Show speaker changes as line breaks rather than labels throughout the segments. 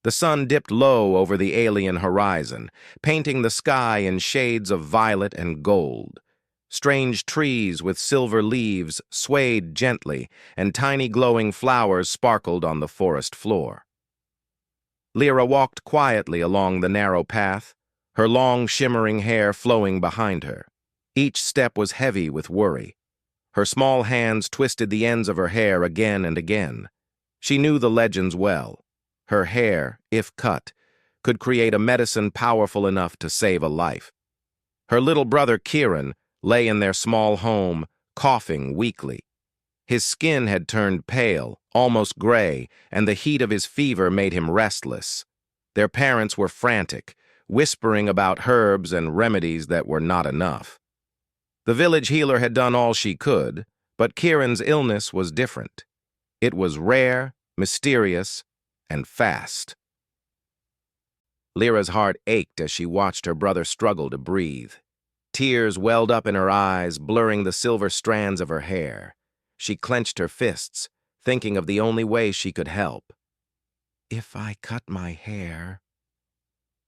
The sun dipped low over the alien horizon, painting the sky in shades of violet and gold. Strange trees with silver leaves swayed gently, and tiny glowing flowers sparkled on the forest floor. Lyra walked quietly along the narrow path, her long shimmering hair flowing behind her. Each step was heavy with worry. Her small hands twisted the ends of her hair again and again. She knew the legends well. Her hair, if cut, could create a medicine powerful enough to save a life. Her little brother Kieran lay in their small home, coughing weakly. His skin had turned pale, almost gray, and the heat of his fever made him restless. Their parents were frantic, whispering about herbs and remedies that were not enough. The village healer had done all she could, but Kieran's illness was different. It was rare, mysterious, and fast. Lyra's heart ached as she watched her brother struggle to breathe. Tears welled up in her eyes, blurring the silver strands of her hair. She clenched her fists, thinking of the only way she could help. "If I cut my hair,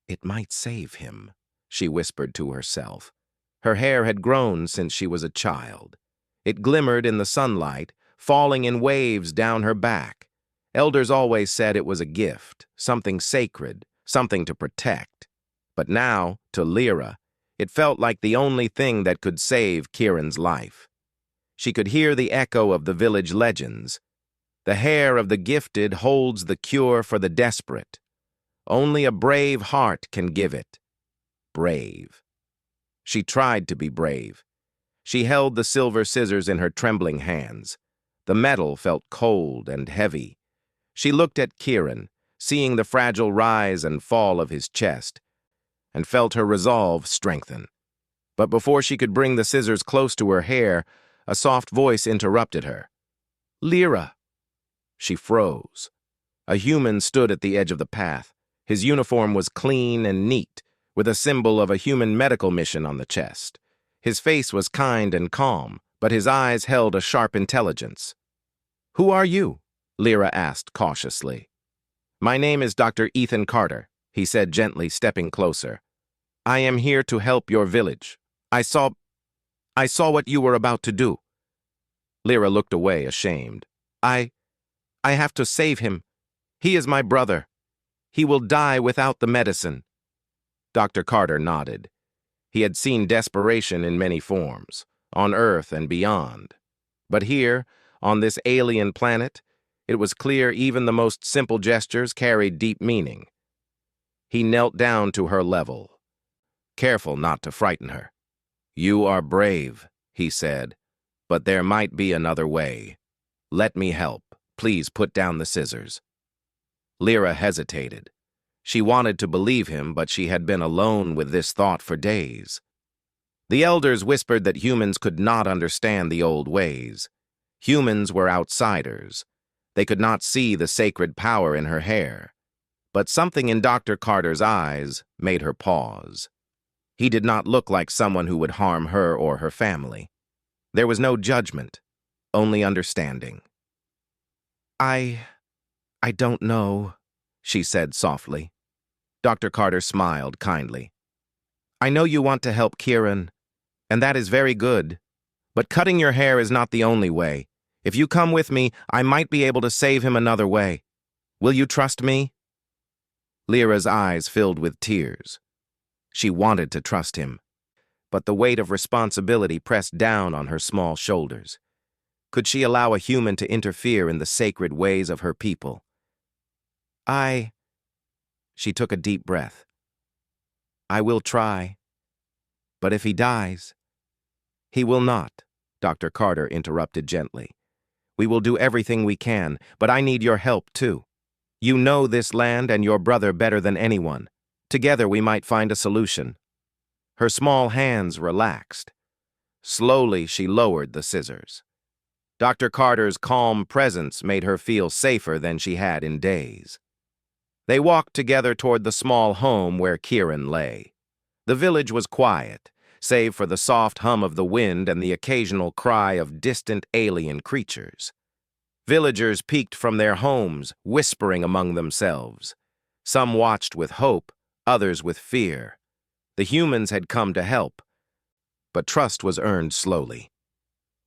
it might save him," she whispered to herself. Her hair had grown since she was a child. It glimmered in the sunlight, falling in waves down her back. Elders always said it was a gift, something sacred, something to protect. But now, to Lyra, it felt like the only thing that could save Kieran's life. She could hear the echo of the village legends. The hair of the gifted holds the cure for the desperate. Only a brave heart can give it. Brave. She tried to be brave. She held the silver scissors in her trembling hands. The metal felt cold and heavy. She looked at Kieran, seeing the fragile rise and fall of his chest, and felt her resolve strengthen. But before she could bring the scissors close to her hair, a soft voice interrupted her. "Lyra!" She froze. A human stood at the edge of the path. His uniform was clean and neat, with a symbol of a human medical mission on the chest. His face was kind and calm, but his eyes held a sharp intelligence. "Who are you?" Lyra asked cautiously. "My name is Dr. Ethan Carter," he said gently, stepping closer. "I am here to help your village. I saw what you were about to do." Lyra looked away, ashamed. I have to save him. He is my brother. He will die without the medicine." Dr. Carter nodded. He had seen desperation in many forms, on Earth and beyond. But here, on this alien planet, it was clear even the most simple gestures carried deep meaning. He knelt down to her level, careful not to frighten her. "You are brave," he said, "but there might be another way. Let me help. Please put down the scissors." Lyra hesitated. She wanted to believe him, but she had been alone with this thought for days. The elders whispered that humans could not understand the old ways. Humans were outsiders. They could not see the sacred power in her hair. But something in Dr. Carter's eyes made her pause. He did not look like someone who would harm her or her family. There was no judgment, only understanding. I don't know," she said softly. Dr. Carter smiled kindly. "I know you want to help Kieran, and that is very good. But cutting your hair is not the only way. If you come with me, I might be able to save him another way. Will you trust me?" Lyra's eyes filled with tears. She wanted to trust him, but the weight of responsibility pressed down on her small shoulders. Could she allow a human to interfere in the sacred ways of her people? She took a deep breath. "I will try. But if he dies..." "He will not," Dr. Carter interrupted gently. "We will do everything we can, but I need your help too. You know this land and your brother better than anyone. Together we might find a solution." Her small hands relaxed. Slowly she lowered the scissors. Dr. Carter's calm presence made her feel safer than she had in days. They walked together toward the small home where Kieran lay. The village was quiet, save for the soft hum of the wind and the occasional cry of distant alien creatures. Villagers peeked from their homes, whispering among themselves. Some watched with hope, others with fear. The humans had come to help, but trust was earned slowly.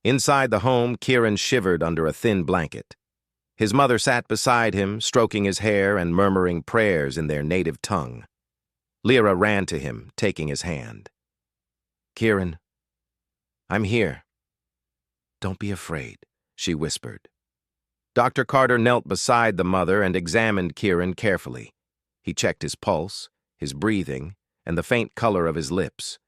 Inside the home, Kieran shivered under a thin blanket. His mother sat beside him, stroking his hair and murmuring prayers in their native tongue. Lyra ran to him, taking his hand. "Kieran, I'm here. Don't be afraid," she whispered. Dr. Carter knelt beside the mother and examined Kieran carefully. He checked his pulse, his breathing, and the faint color of his lips.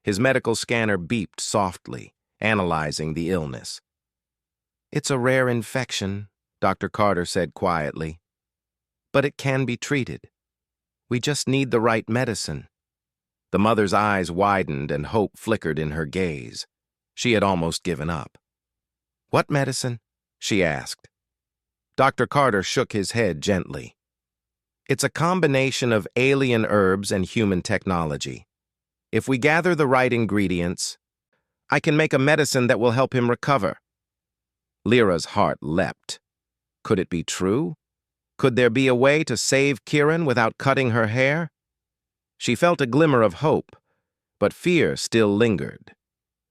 His medical scanner beeped softly, analyzing the illness. "It's a rare infection," Dr. Carter said quietly. "But it can be treated. We just need the right medicine." The mother's eyes widened and hope flickered in her gaze. She had almost given up. "What medicine?" she asked. Dr. Carter shook his head gently. "It's a combination of alien herbs and human technology. If we gather the right ingredients, I can make a medicine that will help him recover." Lyra's heart leapt. Could it be true? Could there be a way to save Kieran without cutting her hair? She felt a glimmer of hope, but fear still lingered.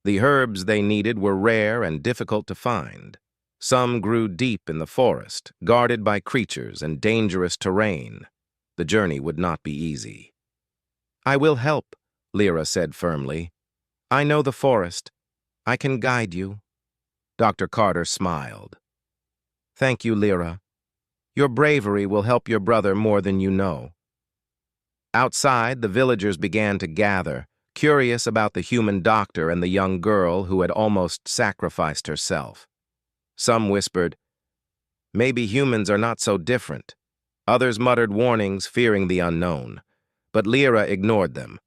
The herbs they needed were rare and difficult to find. Some grew deep in the forest, guarded by creatures and dangerous terrain. The journey would not be easy. "I will help," Lyra said firmly. "I know the forest. I can guide you." Dr. Carter smiled. "Thank you, Lyra. Your bravery will help your brother more than you know." Outside, the villagers began to gather, curious about the human doctor and the young girl who had almost sacrificed herself. Some whispered, "Maybe humans are not so different." Others muttered warnings, fearing the unknown. But Lyra ignored them.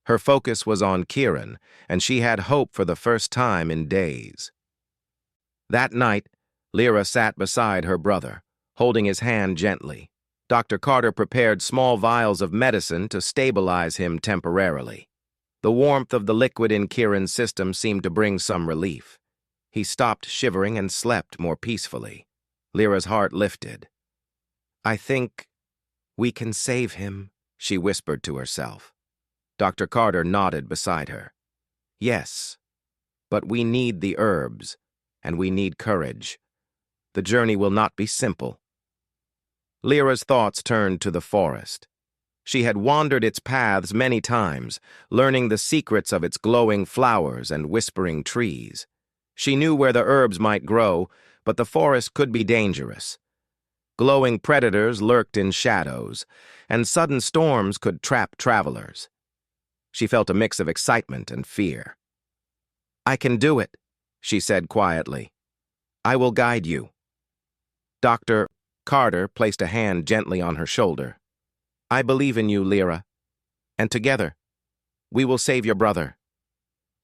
Her focus was on Kieran, and she had hope for the first time in days. That night, Lyra sat beside her brother, holding his hand gently. Dr. Carter prepared small vials of medicine to stabilize him temporarily. The warmth of the liquid in Kieran's system seemed to bring some relief. He stopped shivering and slept more peacefully. Lyra's heart lifted. "I think we can save him," she whispered to herself. Dr. Carter nodded beside her. "Yes, but we need the herbs, and we need courage. The journey will not be simple." Lyra's thoughts turned to the forest. She had wandered its paths many times, learning the secrets of its glowing flowers and whispering trees. She knew where the herbs might grow, but the forest could be dangerous. Glowing predators lurked in shadows, and sudden storms could trap travelers. She felt a mix of excitement and fear. "I can do it," she said quietly. "I will guide you." Dr. Carter placed a hand gently on her shoulder. "I believe in you, Lyra, and together, we will save your brother."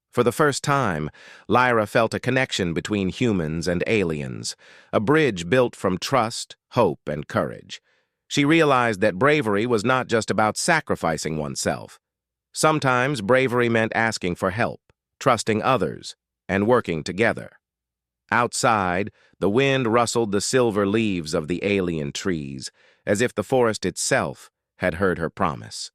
For the first time, Lyra felt a connection between humans and aliens, a bridge built from trust, hope, and courage. She realized that bravery was not just about sacrificing oneself. Sometimes bravery meant asking for help, trusting others, and working together. Outside, the wind rustled the silver leaves of the alien trees, as if the forest itself had heard her promise.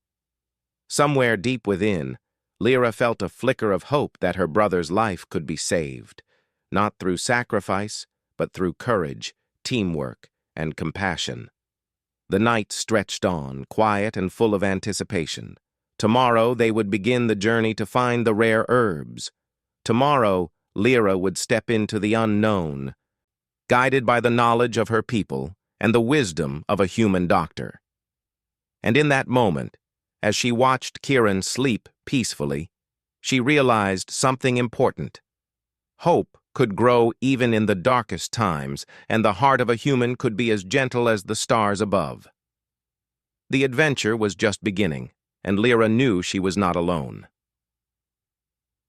Somewhere deep within, Lyra felt a flicker of hope that her brother's life could be saved, not through sacrifice, but through courage, teamwork, and compassion. The night stretched on, quiet and full of anticipation. Tomorrow they would begin the journey to find the rare herbs. Tomorrow, Lyra would step into the unknown, guided by the knowledge of her people and the wisdom of a human doctor. And in that moment, as she watched Kieran sleep peacefully, she realized something important. Hope could grow even in the darkest times, and the heart of a human could be as gentle as the stars above. The adventure was just beginning, and Lyra knew she was not alone.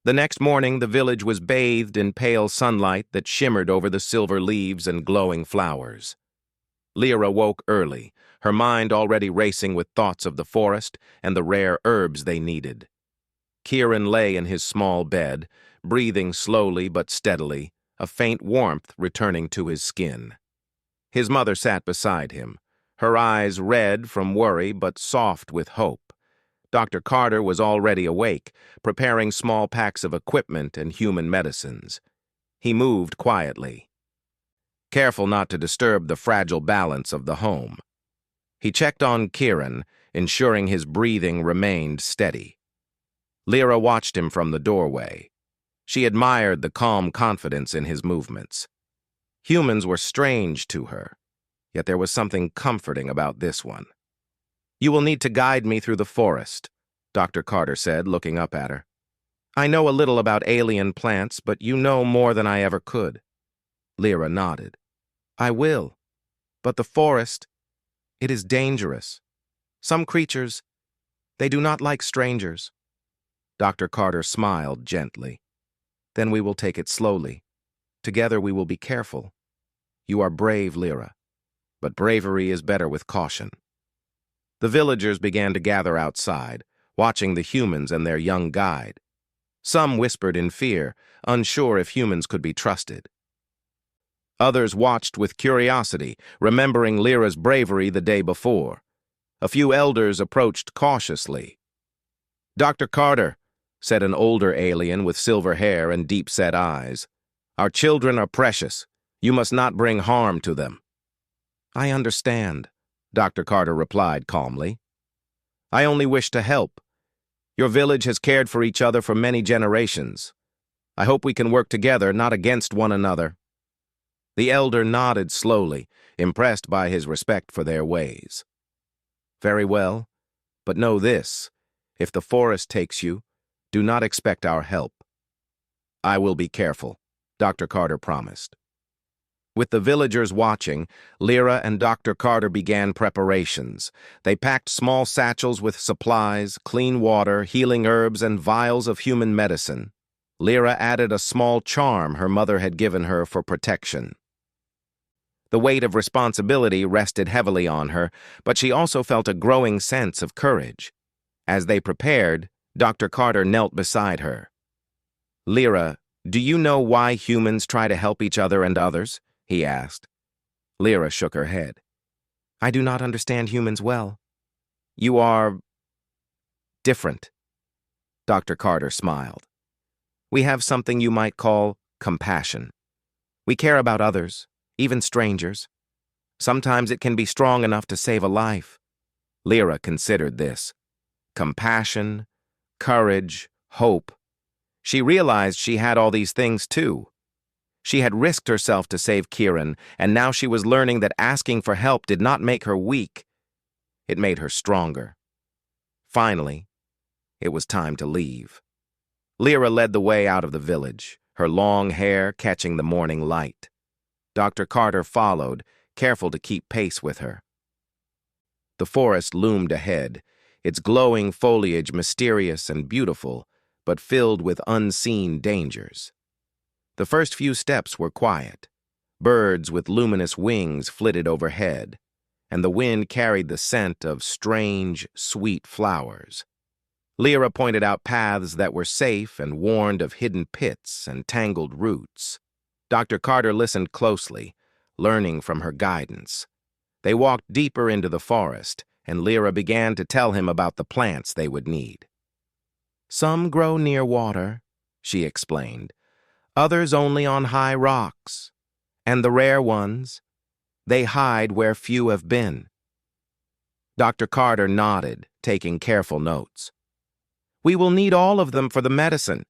The next morning, the village was bathed in pale sunlight that shimmered over the silver leaves and glowing flowers. Lyra woke early, her mind already racing with thoughts of the forest and the rare herbs they needed. Kieran lay in his small bed, breathing slowly but steadily, a faint warmth returning to his skin. His mother sat beside him, her eyes red from worry but soft with hope. Dr. Carter was already awake, preparing small packs of equipment and human medicines. He moved quietly, careful not to disturb the fragile balance of the home. He checked on Kieran, ensuring his breathing remained steady. Lyra watched him from the doorway. She admired the calm confidence in his movements. Humans were strange to her, yet there was something comforting about this one. "You will need to guide me through the forest," Dr. Carter said, looking up at her. "I know a little about alien plants, but you know more than I ever could." Lyra nodded. "I will. But the forest, it is dangerous. Some creatures, they do not like strangers." Dr. Carter smiled gently. "Then we will take it slowly. Together we will be careful. You are brave, Lyra, but bravery is better with caution." The villagers began to gather outside, watching the humans and their young guide. Some whispered in fear, unsure if humans could be trusted. Others watched with curiosity, remembering Lyra's bravery the day before. A few elders approached cautiously. "Dr. Carter," said an older alien with silver hair and deep-set eyes, "our children are precious. You must not bring harm to them." "I understand," Dr. Carter replied calmly. "I only wish to help. Your village has cared for each other for many generations. I hope we can work together, not against one another." The elder nodded slowly, impressed by his respect for their ways. "Very well, but know this. If the forest takes you, do not expect our help." "I will be careful," Dr. Carter promised. With the villagers watching, Lyra and Dr. Carter began preparations. They packed small satchels with supplies, clean water, healing herbs, and vials of human medicine. Lyra added a small charm her mother had given her for protection. The weight of responsibility rested heavily on her, but she also felt a growing sense of courage. As they prepared, Dr. Carter knelt beside her. "Lyra, do you know why humans try to help each other and others?" he asked. Lyra shook her head. "I do not understand humans well." "You are different." Dr. Carter smiled. "We have something you might call compassion. We care about others, even strangers. Sometimes it can be strong enough to save a life." Lyra considered this. Compassion, courage, hope. She realized she had all these things too. She had risked herself to save Kieran, and now she was learning that asking for help did not make her weak. It made her stronger. Finally, it was time to leave. Lyra led the way out of the village, her long hair catching the morning light. Dr. Carter followed, careful to keep pace with her. The forest loomed ahead, its glowing foliage mysterious and beautiful, but filled with unseen dangers. The first few steps were quiet. Birds with luminous wings flitted overhead, and the wind carried the scent of strange, sweet flowers. Lyra pointed out paths that were safe and warned of hidden pits and tangled roots. Dr. Carter listened closely, learning from her guidance. They walked deeper into the forest, and Lyra began to tell him about the plants they would need. "Some grow near water," she explained. "Others only on high rocks. And the rare ones, they hide where few have been." Dr. Carter nodded, taking careful notes. "We will need all of them for the medicine.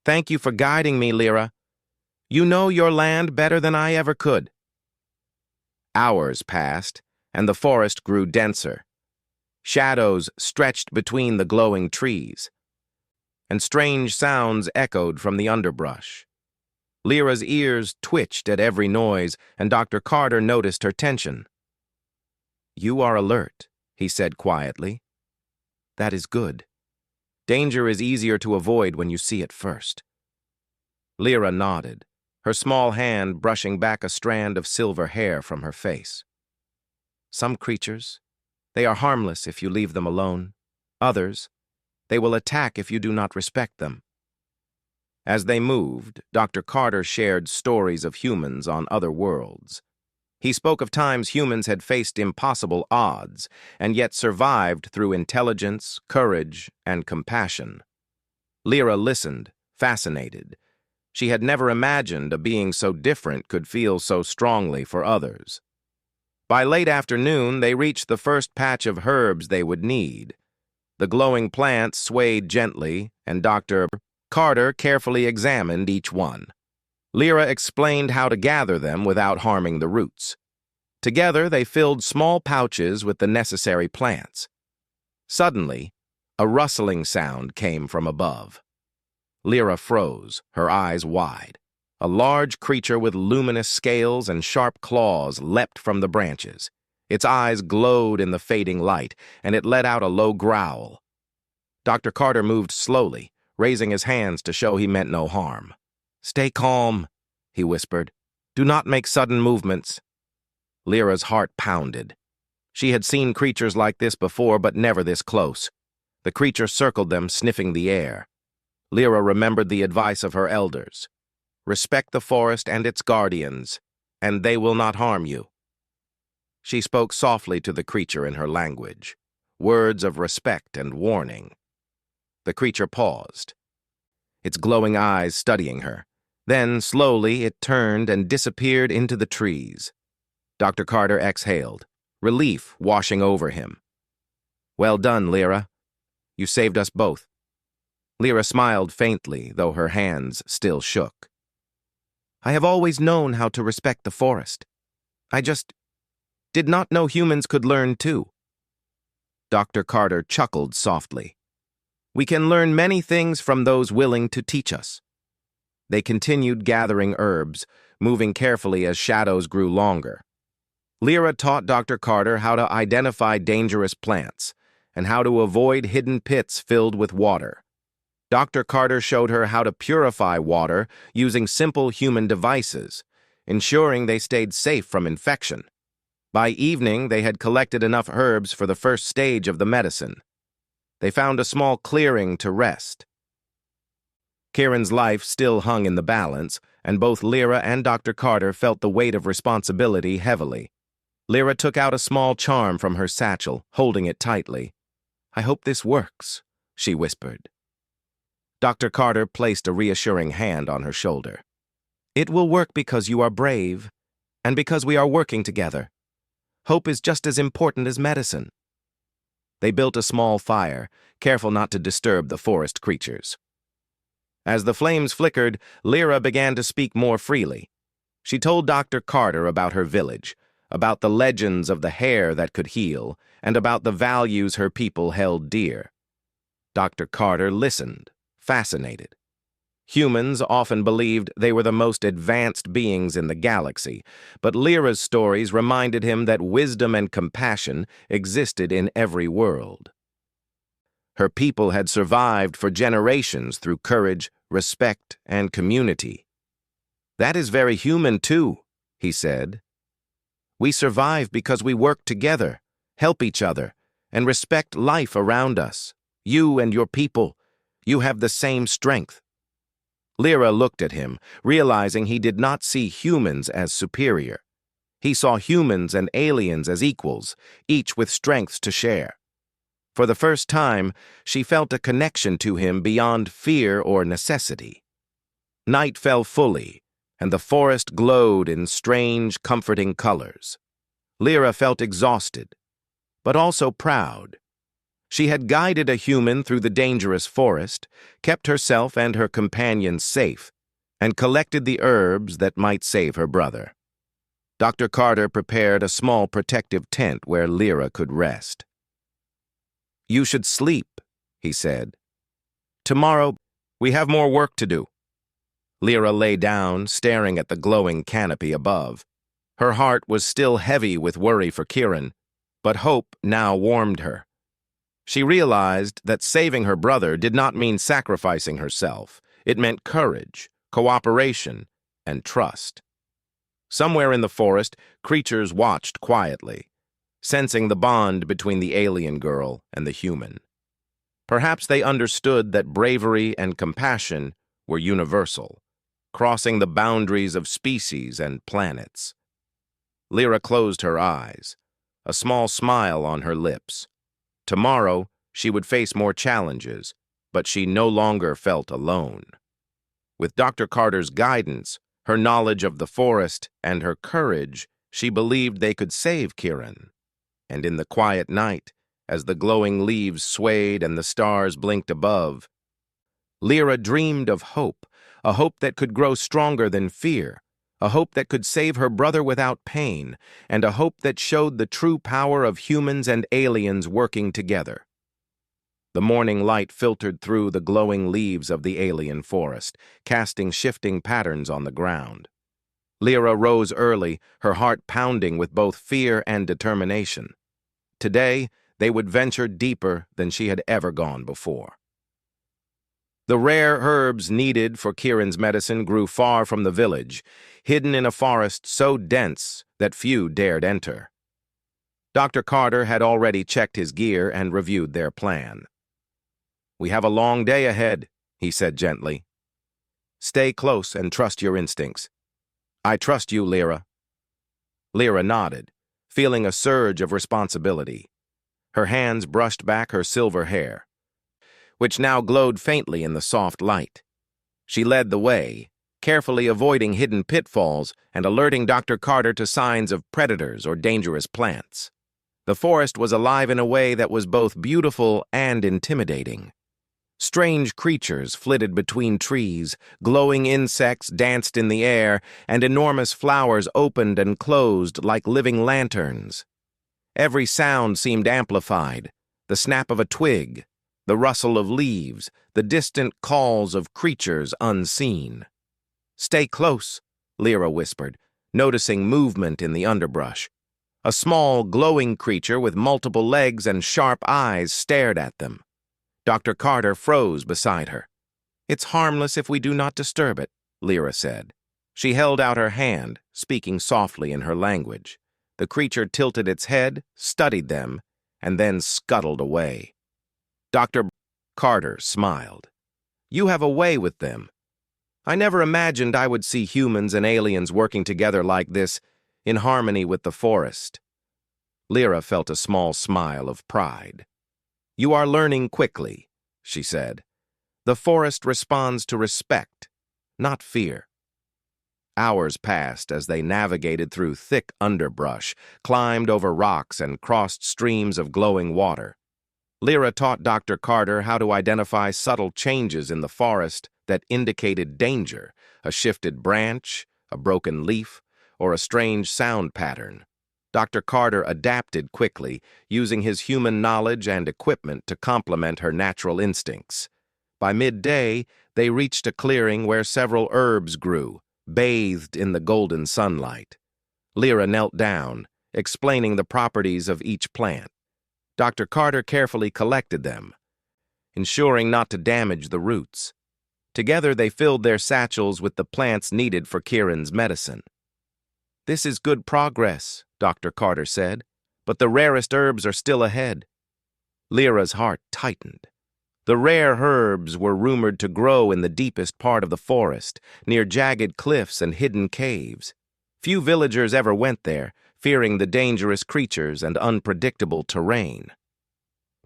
Thank you for guiding me, Lyra. You know your land better than I ever could." Hours passed, and the forest grew denser. Shadows stretched between the glowing trees, and strange sounds echoed from the underbrush. Lyra's ears twitched at every noise, and Dr. Carter noticed her tension. "You are alert," he said quietly. "That is good. Danger is easier to avoid when you see it first." Lyra nodded, her small hand brushing back a strand of silver hair from her face. "Some creatures, they are harmless if you leave them alone. Others, they will attack if you do not respect them." As they moved, Dr. Carter shared stories of humans on other worlds. He spoke of times humans had faced impossible odds and yet survived through intelligence, courage, and compassion. Lyra listened, fascinated. She had never imagined a being so different could feel so strongly for others. By late afternoon, they reached the first patch of herbs they would need. The glowing plants swayed gently, and Dr. Carter carefully examined each one. Lyra explained how to gather them without harming the roots. Together, they filled small pouches with the necessary plants. Suddenly, a rustling sound came from above. Lyra froze, her eyes wide. A large creature with luminous scales and sharp claws leapt from the branches. Its eyes glowed in the fading light, and it let out a low growl. Dr. Carter moved slowly, raising his hands to show he meant no harm. "Stay calm," he whispered. "Do not make sudden movements." Lyra's heart pounded. She had seen creatures like this before, but never this close. The creature circled them, sniffing the air. Lyra remembered the advice of her elders. Respect the forest and its guardians, and they will not harm you. She spoke softly to the creature in her language, words of respect and warning. The creature paused, its glowing eyes studying her. Then, slowly, it turned and disappeared into the trees. Dr. Carter exhaled, relief washing over him. "Well done, Lyra. You saved us both." Lyra smiled faintly, though her hands still shook. "I have always known how to respect the forest. I just did not know humans could learn too." Dr. Carter chuckled softly. "We can learn many things from those willing to teach us." They continued gathering herbs, moving carefully as shadows grew longer. Lyra taught Dr. Carter how to identify dangerous plants and how to avoid hidden pits filled with water. Dr. Carter showed her how to purify water using simple human devices, ensuring they stayed safe from infection. By evening, they had collected enough herbs for the first stage of the medicine. They found a small clearing to rest. Kieran's life still hung in the balance, and both Lyra and Dr. Carter felt the weight of responsibility heavily. Lyra took out a small charm from her satchel, holding it tightly. "I hope this works," she whispered. Dr. Carter placed a reassuring hand on her shoulder. "It will work because you are brave, and because we are working together. Hope is just as important as medicine." They built a small fire, careful not to disturb the forest creatures. As the flames flickered, Lyra began to speak more freely. She told Dr. Carter about her village, about the legends of the hair that could heal, and about the values her people held dear. Dr. Carter listened, fascinated. Humans often believed they were the most advanced beings in the galaxy, but Lyra's stories reminded him that wisdom and compassion existed in every world. Her people had survived for generations through courage, respect, and community. "That is very human too," he said. "We survive because we work together, help each other, and respect life around us. You and your people, you have the same strength." Lyra looked at him, realizing he did not see humans as superior. He saw humans and aliens as equals, each with strengths to share. For the first time, she felt a connection to him beyond fear or necessity. Night fell fully, and the forest glowed in strange, comforting colors. Lyra felt exhausted, but also proud. She had guided a human through the dangerous forest, kept herself and her companions safe, and collected the herbs that might save her brother. Dr. Carter prepared a small protective tent where Lyra could rest. "You should sleep," he said. "Tomorrow, we have more work to do." Lyra lay down, staring at the glowing canopy above. Her heart was still heavy with worry for Kieran, but hope now warmed her. She realized that saving her brother did not mean sacrificing herself. It meant courage, cooperation, and trust. Somewhere in the forest, creatures watched quietly, sensing the bond between the alien girl and the human. Perhaps they understood that bravery and compassion were universal, crossing the boundaries of species and planets. Lyra closed her eyes, a small smile on her lips. Tomorrow, she would face more challenges, but she no longer felt alone. With Dr. Carter's guidance, her knowledge of the forest, and her courage, she believed they could save Kieran. And in the quiet night, as the glowing leaves swayed and the stars blinked above, Lyra dreamed of hope, a hope that could grow stronger than fear, a hope that could save her brother without pain, and a hope that showed the true power of humans and aliens working together. The morning light filtered through the glowing leaves of the alien forest, casting shifting patterns on the ground. Lyra rose early, her heart pounding with both fear and determination. Today, they would venture deeper than she had ever gone before. The rare herbs needed for Kieran's medicine grew far from the village, hidden in a forest so dense that few dared enter. Dr. Carter had already checked his gear and reviewed their plan. "We have a long day ahead," he said gently. "Stay close and trust your instincts." "I trust you, Lyra." Lyra nodded, feeling a surge of responsibility. Her hands brushed back her silver hair, which now glowed faintly in the soft light. She led the way, carefully avoiding hidden pitfalls and alerting Dr. Carter to signs of predators or dangerous plants. The forest was alive in a way that was both beautiful and intimidating. Strange creatures flitted between trees, glowing insects danced in the air, and enormous flowers opened and closed like living lanterns. Every sound seemed amplified: the snap of a twig, the rustle of leaves, the distant calls of creatures unseen. "Stay close," Lyra whispered, noticing movement in the underbrush. A small, glowing creature with multiple legs and sharp eyes stared at them. Dr. Carter froze beside her. "It's harmless if we do not disturb it," Lyra said. She held out her hand, speaking softly in her language. The creature tilted its head, studied them, and then scuttled away. Dr. Carter smiled. "You have a way with them. I never imagined I would see humans and aliens working together like this, in harmony with the forest." Lyra felt a small smile of pride. "You are learning quickly," she said. "The forest responds to respect, not fear." Hours passed as they navigated through thick underbrush, climbed over rocks, and crossed streams of glowing water. Lyra taught Dr. Carter how to identify subtle changes in the forest that indicated danger: a shifted branch, a broken leaf, or a strange sound pattern. Dr. Carter adapted quickly, using his human knowledge and equipment to complement her natural instincts. By midday, they reached a clearing where several herbs grew, bathed in the golden sunlight. Lyra knelt down, explaining the properties of each plant. Dr. Carter carefully collected them, ensuring not to damage the roots. Together, they filled their satchels with the plants needed for Kieran's medicine. "This is good progress," Dr. Carter said, "but the rarest herbs are still ahead." Lyra's heart tightened. The rare herbs were rumored to grow in the deepest part of the forest, near jagged cliffs and hidden caves. Few villagers ever went there, fearing the dangerous creatures and unpredictable terrain.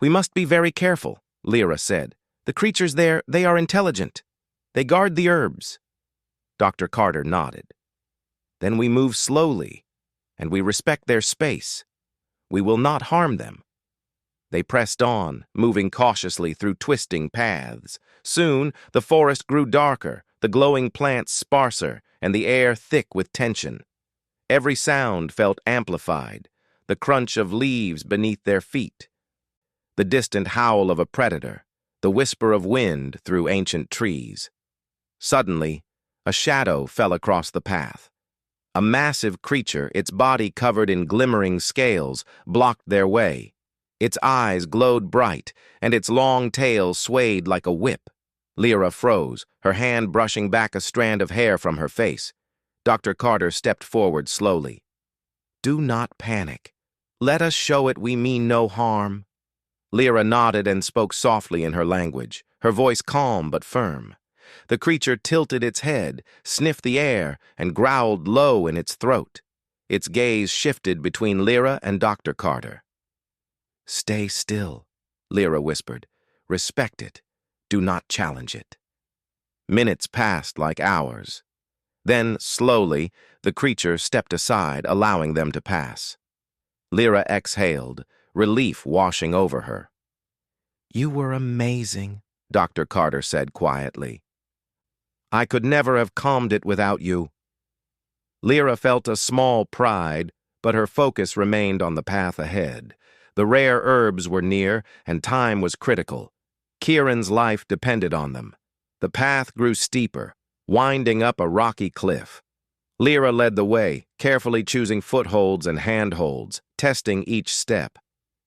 "We must be very careful," Lyra said. "The creatures there, they are intelligent. They guard the herbs." Dr. Carter nodded. "Then we move slowly, and we respect their space. We will not harm them." They pressed on, moving cautiously through twisting paths. Soon, the forest grew darker, the glowing plants sparser, and the air thick with tension. Every sound felt amplified: the crunch of leaves beneath their feet, the distant howl of a predator, the whisper of wind through ancient trees. Suddenly, a shadow fell across the path. A massive creature, its body covered in glimmering scales, blocked their way. Its eyes glowed bright, and its long tail swayed like a whip. Lyra froze, her hand brushing back a strand of hair from her face. Dr. Carter stepped forward slowly. "Do not panic. Let us show it we mean no harm." Lyra nodded and spoke softly in her language, her voice calm but firm. The creature tilted its head, sniffed the air, and growled low in its throat. Its gaze shifted between Lyra and Dr. Carter. "Stay still," Lyra whispered. "Respect it. Do not challenge it." Minutes passed like hours. Then, slowly, the creature stepped aside, allowing them to pass. Lyra exhaled, relief washing over her. "You were amazing," Dr. Carter said quietly. "I could never have calmed it without you." Lyra felt a small pride, but her focus remained on the path ahead. The rare herbs were near, and time was critical. Kieran's life depended on them. The path grew steeper, winding up a rocky cliff. Lyra led the way, carefully choosing footholds and handholds, testing each step.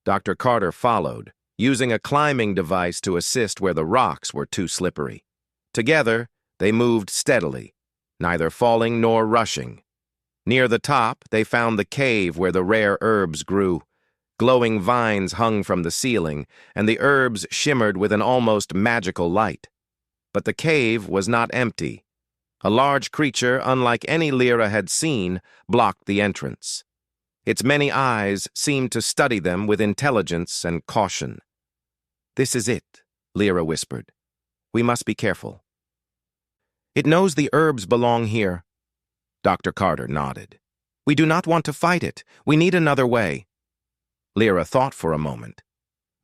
Dr. Carter followed, using a climbing device to assist where the rocks were too slippery. Together, they moved steadily, neither falling nor rushing. Near the top, they found the cave where the rare herbs grew. Glowing vines hung from the ceiling, and the herbs shimmered with an almost magical light. But the cave was not empty. A large creature, unlike any Lyra had seen, blocked the entrance. Its many eyes seemed to study them with intelligence and caution. "This is it," Lyra whispered. "We must be careful." "It knows the herbs belong here." Dr. Carter nodded. "We do not want to fight it. We need another way." Lyra thought for a moment.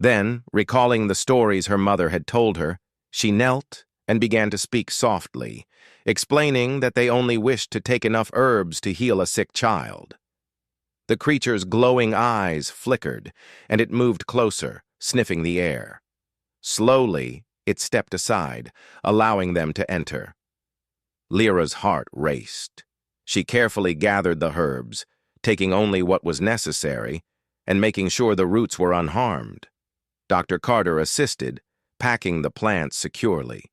Then, recalling the stories her mother had told her, she knelt and began to speak softly, explaining that they only wished to take enough herbs to heal a sick child. The creature's glowing eyes flickered, and it moved closer, sniffing the air. Slowly, it stepped aside, allowing them to enter. Lyra's heart raced. She carefully gathered the herbs, taking only what was necessary, and making sure the roots were unharmed. Dr. Carter assisted, packing the plants securely.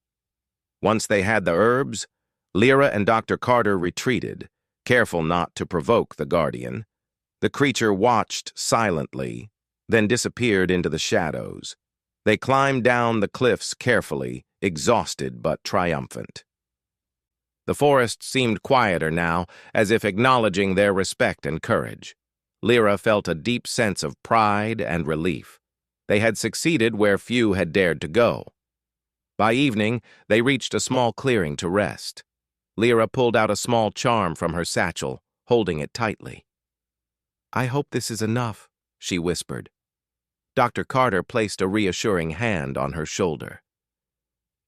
Once they had the herbs, Lyra and Dr. Carter retreated, careful not to provoke the guardian. The creature watched silently, then disappeared into the shadows. They climbed down the cliffs carefully, exhausted but triumphant. The forest seemed quieter now, as if acknowledging their respect and courage. Lyra felt a deep sense of pride and relief. They had succeeded where few had dared to go. By evening, they reached a small clearing to rest. Lyra pulled out a small charm from her satchel, holding it tightly. "I hope this is enough," she whispered. Dr. Carter placed a reassuring hand on her shoulder.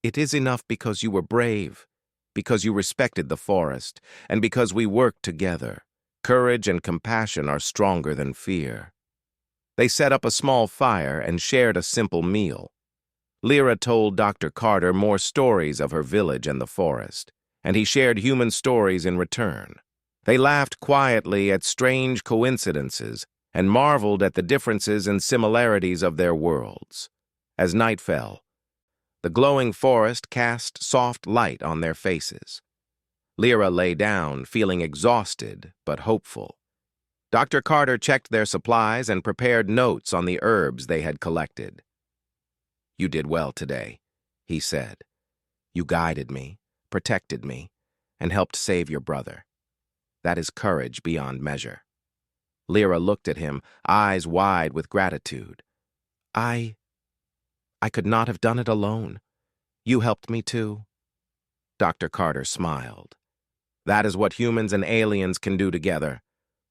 "It is enough because you were brave, because you respected the forest, and because we worked together. Courage and compassion are stronger than fear." They set up a small fire and shared a simple meal. Lyra told Dr. Carter more stories of her village and the forest, and he shared human stories in return. They laughed quietly at strange coincidences and marveled at the differences and similarities of their worlds. As night fell, the glowing forest cast soft light on their faces. Lyra lay down, feeling exhausted but hopeful. Dr. Carter checked their supplies and prepared notes on the herbs they had collected. "You did well today," he said. "You guided me, protected me, and helped save your brother. That is courage beyond measure." Lyra looked at him, eyes wide with gratitude. I could not have done it alone. You helped me too." Dr. Carter smiled. "That is what humans and aliens can do together.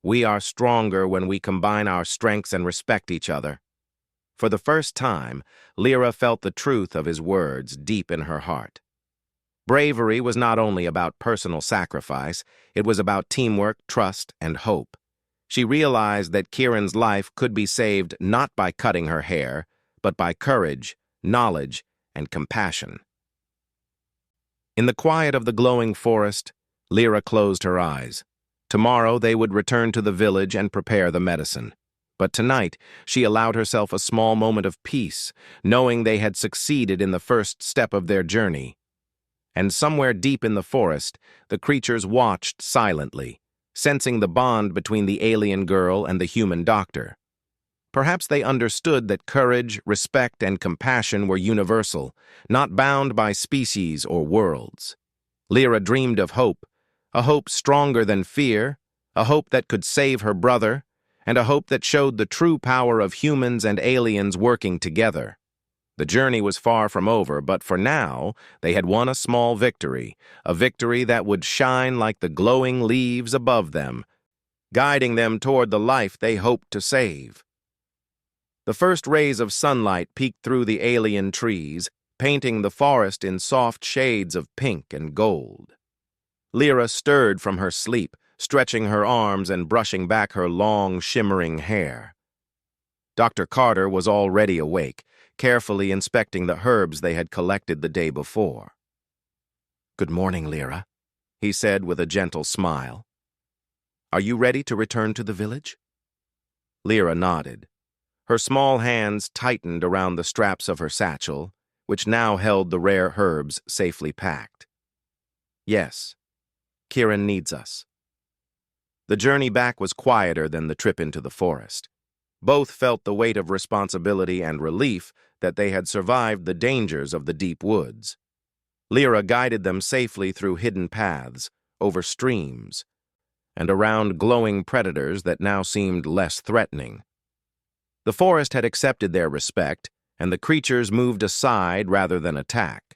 We are stronger when we combine our strengths and respect each other." For the first time, Lyra felt the truth of his words deep in her heart. Bravery was not only about personal sacrifice, it was about teamwork, trust, and hope. She realized that Kieran's life could be saved not by cutting her hair, but by courage, knowledge, and compassion. In the quiet of the glowing forest, Lyra closed her eyes. Tomorrow they would return to the village and prepare the medicine. But tonight, she allowed herself a small moment of peace, knowing they had succeeded in the first step of their journey. And somewhere deep in the forest, the creatures watched silently, sensing the bond between the alien girl and the human doctor. Perhaps they understood that courage, respect, and compassion were universal, not bound by species or worlds. Lyra dreamed of hope, a hope stronger than fear, a hope that could save her brother, and a hope that showed the true power of humans and aliens working together. The journey was far from over, but for now, they had won a small victory, a victory that would shine like the glowing leaves above them, guiding them toward the life they hoped to save. The first rays of sunlight peeked through the alien trees, painting the forest in soft shades of pink and gold. Lyra stirred from her sleep, stretching her arms and brushing back her long, shimmering hair. Dr. Carter was already awake, carefully inspecting the herbs they had collected the day before. "Good morning, Lyra," he said with a gentle smile. "Are you ready to return to the village?" Lyra nodded. Her small hands tightened around the straps of her satchel, which now held the rare herbs safely packed. "Yes, Kieran needs us." The journey back was quieter than the trip into the forest. Both felt the weight of responsibility and relief that they had survived the dangers of the deep woods. Lyra guided them safely through hidden paths, over streams, and around glowing predators that now seemed less threatening. The forest had accepted their respect, and the creatures moved aside rather than attack.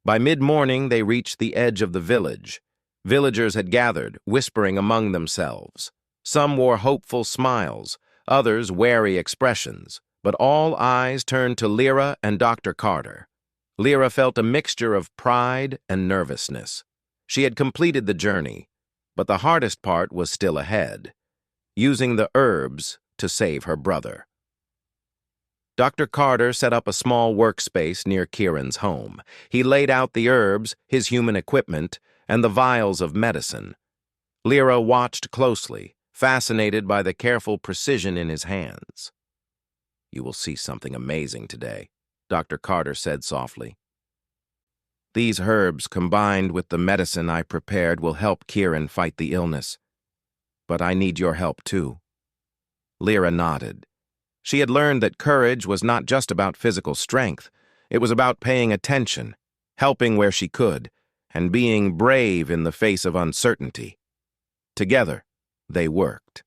By mid-morning, they reached the edge of the village. Villagers had gathered, whispering among themselves. Some wore hopeful smiles, others wary expressions, but all eyes turned to Lyra and Dr. Carter. Lyra felt a mixture of pride and nervousness. She had completed the journey, but the hardest part was still ahead, using the herbs to save her brother. Dr. Carter set up a small workspace near Kieran's home. He laid out the herbs, his human equipment, and the vials of medicine. Lyra watched closely, fascinated by the careful precision in his hands. "You will see something amazing today," Dr. Carter said softly. "These herbs, combined with the medicine I prepared, will help Kieran fight the illness. But I need your help, too." Lyra nodded. She had learned that courage was not just about physical strength. It was about paying attention, helping where she could, and being brave in the face of uncertainty. Together, they worked.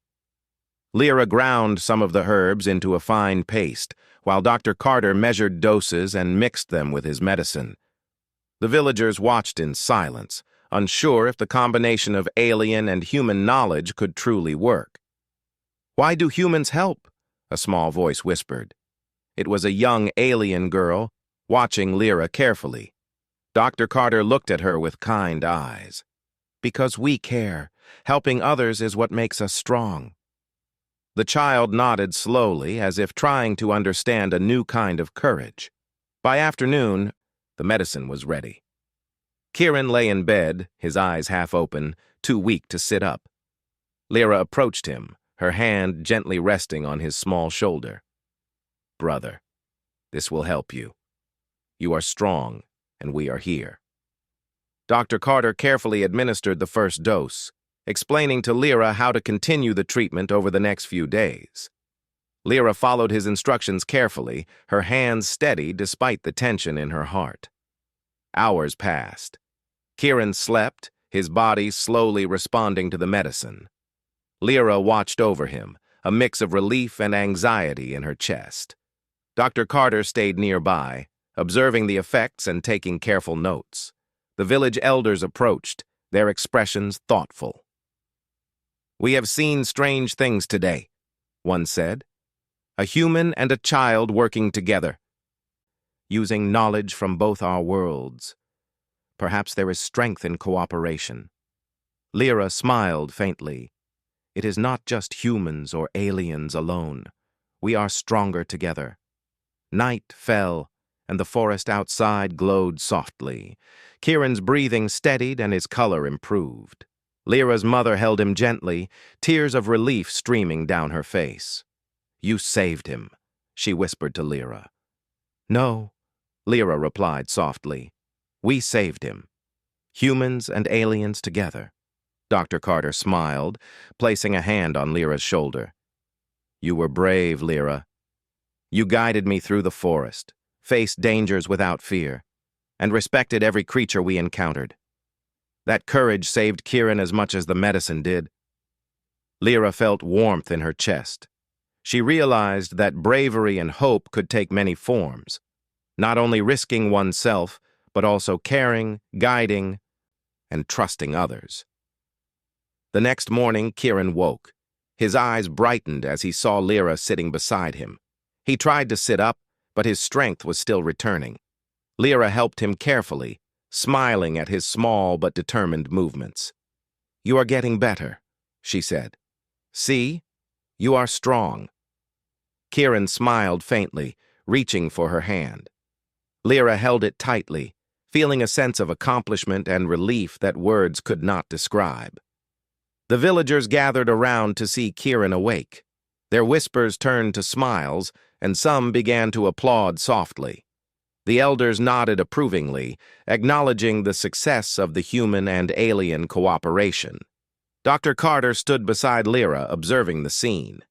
Lyra ground some of the herbs into a fine paste, while Dr. Carter measured doses and mixed them with his medicine. The villagers watched in silence, unsure if the combination of alien and human knowledge could truly work. "Why do humans help?" a small voice whispered. It was a young alien girl, watching Lyra carefully. Dr. Carter looked at her with kind eyes. "Because we care. Helping others is what makes us strong." The child nodded slowly, as if trying to understand a new kind of courage. By afternoon, the medicine was ready. Kieran lay in bed, his eyes half open, too weak to sit up. Lyra approached him, her hand gently resting on his small shoulder. "Brother, this will help you. You are strong, and we are here." Dr. Carter carefully administered the first dose, explaining to Lyra how to continue the treatment over the next few days. Lyra followed his instructions carefully, her hands steady despite the tension in her heart. Hours passed. Kieran slept, his body slowly responding to the medicine. Lyra watched over him, a mix of relief and anxiety in her chest. Dr. Carter stayed nearby, observing the effects and taking careful notes. The village elders approached, their expressions thoughtful. "We have seen strange things today," one said. "A human and a child working together, using knowledge from both our worlds. Perhaps there is strength in cooperation." Lyra smiled faintly. "It is not just humans or aliens alone. We are stronger together." Night fell, and the forest outside glowed softly. Kieran's breathing steadied and his color improved. Lyra's mother held him gently, tears of relief streaming down her face. "You saved him," she whispered to Lyra. "No," Lyra replied softly. "We saved him. Humans and aliens together." Dr. Carter smiled, placing a hand on Lyra's shoulder. "You were brave, Lyra. You guided me through the forest, faced dangers without fear, and respected every creature we encountered. That courage saved Kieran as much as the medicine did." Lyra felt warmth in her chest. She realized that bravery and hope could take many forms, not only risking oneself, but also caring, guiding, and trusting others. The next morning, Kieran woke. His eyes brightened as he saw Lyra sitting beside him. He tried to sit up, but his strength was still returning. Lyra helped him carefully, smiling at his small but determined movements. "You are getting better," she said. "See? You are strong." Kieran smiled faintly, reaching for her hand. Lyra held it tightly, feeling a sense of accomplishment and relief that words could not describe. The villagers gathered around to see Kieran awake. Their whispers turned to smiles, and some began to applaud softly. The elders nodded approvingly, acknowledging the success of the human and alien cooperation. Dr. Carter stood beside Lyra, observing the scene.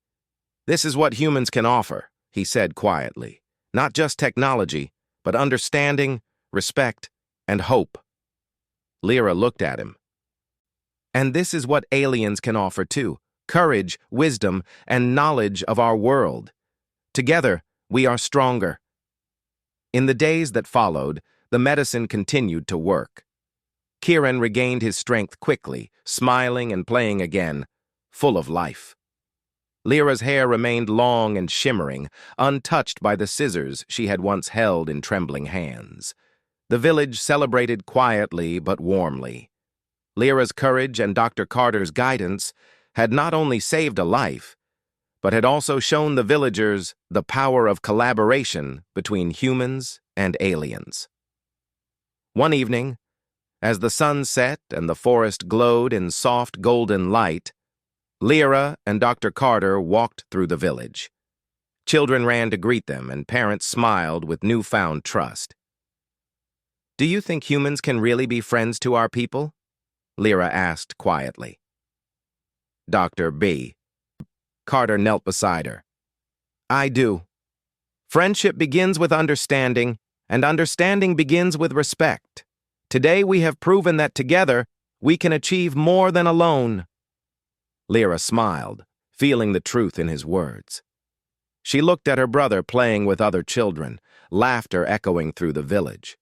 "This is what humans can offer," he said quietly. "Not just technology, but understanding, respect, and hope." Lyra looked at him. "And this is what aliens can offer too: courage, wisdom, and knowledge of our world. Together, we are stronger." In the days that followed, the medicine continued to work. Kieran regained his strength quickly, smiling and playing again, full of life. Lyra's hair remained long and shimmering, untouched by the scissors she had once held in trembling hands. The village celebrated quietly but warmly. Lyra's courage and Dr. Carter's guidance had not only saved a life, but had also shown the villagers the power of collaboration between humans and aliens. One evening, as the sun set and the forest glowed in soft golden light, Lyra and Dr. Carter walked through the village. Children ran to greet them, and parents smiled with newfound trust. "Do you think humans can really be friends to our people?" Lyra asked quietly. Dr. B. Carter knelt beside her. "I do. Friendship begins with understanding, and understanding begins with respect. Today we have proven that together we can achieve more than alone." Lyra smiled, feeling the truth in his words. She looked at her brother playing with other children, laughter echoing through the village.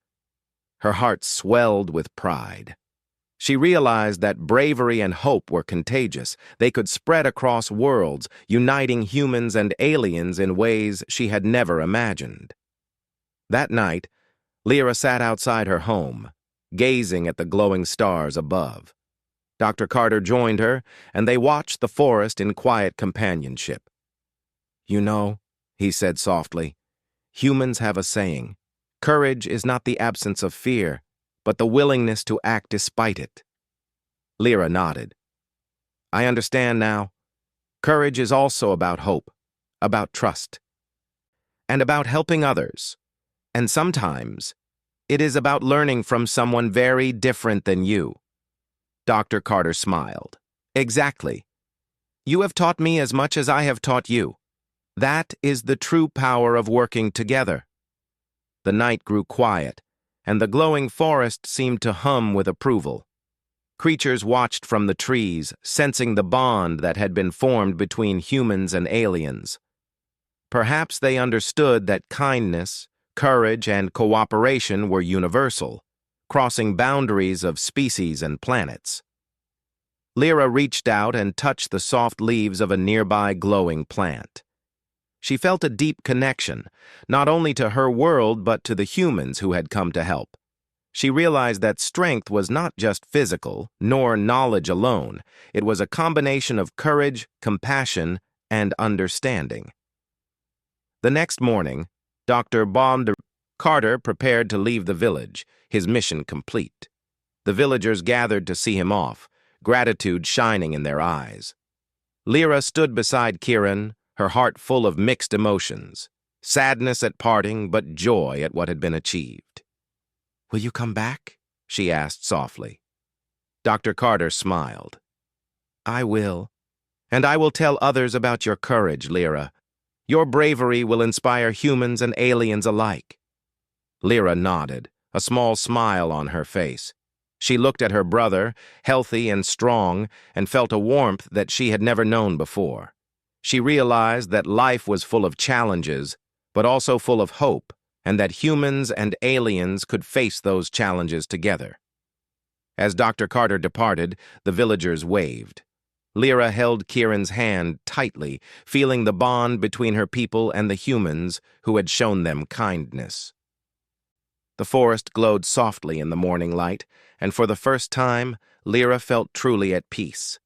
Her heart swelled with pride. She realized that bravery and hope were contagious. They could spread across worlds, uniting humans and aliens in ways she had never imagined. That night, Lyra sat outside her home, gazing at the glowing stars above. Dr. Carter joined her, and they watched the forest in quiet companionship. "You know," he said softly, "humans have a saying: courage is not the absence of fear, but the willingness to act despite it." Lyra nodded. "I understand now. Courage is also about hope, about trust, and about helping others. And sometimes, it is about learning from someone very different than you." Dr. Carter smiled. "Exactly. You have taught me as much as I have taught you. That is the true power of working together." The night grew quiet, and the glowing forest seemed to hum with approval. Creatures watched from the trees, sensing the bond that had been formed between humans and aliens. Perhaps they understood that kindness, courage, and cooperation were universal, crossing boundaries of species and planets. Lyra reached out and touched the soft leaves of a nearby glowing plant. She felt a deep connection, not only to her world but to the humans who had come to help. She realized that strength was not just physical, nor knowledge alone. It was a combination of courage, compassion, and understanding. The next morning, Dr. Carter prepared to leave the village, his mission complete. The villagers gathered to see him off, gratitude shining in their eyes. Lyra stood beside Kieran, her heart full of mixed emotions, sadness at parting, but joy at what had been achieved. "Will you come back?" she asked softly. Dr. Carter smiled. "I will. And I will tell others about your courage, Lyra. Your bravery will inspire humans and aliens alike." Lyra nodded, a small smile on her face. She looked at her brother, healthy and strong, and felt a warmth that she had never known before. She realized that life was full of challenges, but also full of hope, and that humans and aliens could face those challenges together. As Dr. Carter departed, the villagers waved. Lyra held Kieran's hand tightly, feeling the bond between her people and the humans who had shown them kindness. The forest glowed softly in the morning light, and for the first time, Lyra felt truly at peace.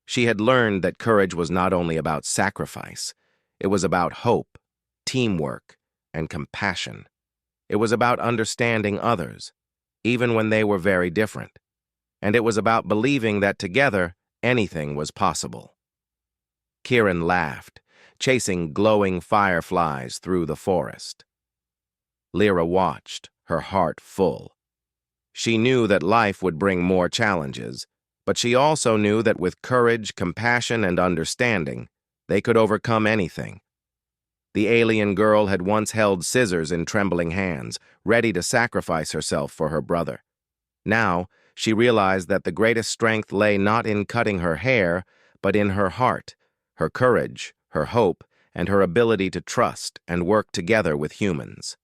She had learned that courage was not only about sacrifice, it was about hope, teamwork, and compassion. It was about understanding others, even when they were very different. And it was about believing that together, anything was possible. Kieran laughed, chasing glowing fireflies through the forest. Lyra watched, her heart full. She knew that life would bring more challenges, but she also knew that with courage, compassion, and understanding, they could overcome anything. The alien girl had once held scissors in trembling hands, ready to sacrifice herself for her brother. Now, she realized that the greatest strength lay not in cutting her hair, but in her heart, her courage, her hope, and her ability to trust and work together with humans.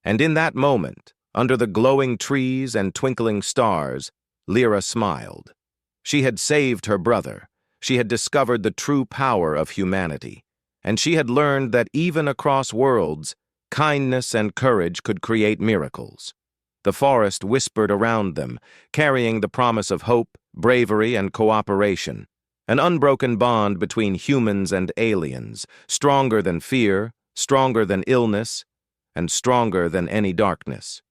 And in that moment, under the glowing trees and twinkling stars, Lyra smiled. She had saved her brother. She had discovered the true power of humanity. And she had learned that even across worlds, kindness and courage could create miracles. The forest whispered around them, carrying the promise of hope, bravery, and cooperation, an unbroken bond between humans and aliens, stronger than fear, stronger than illness, and stronger than any darkness.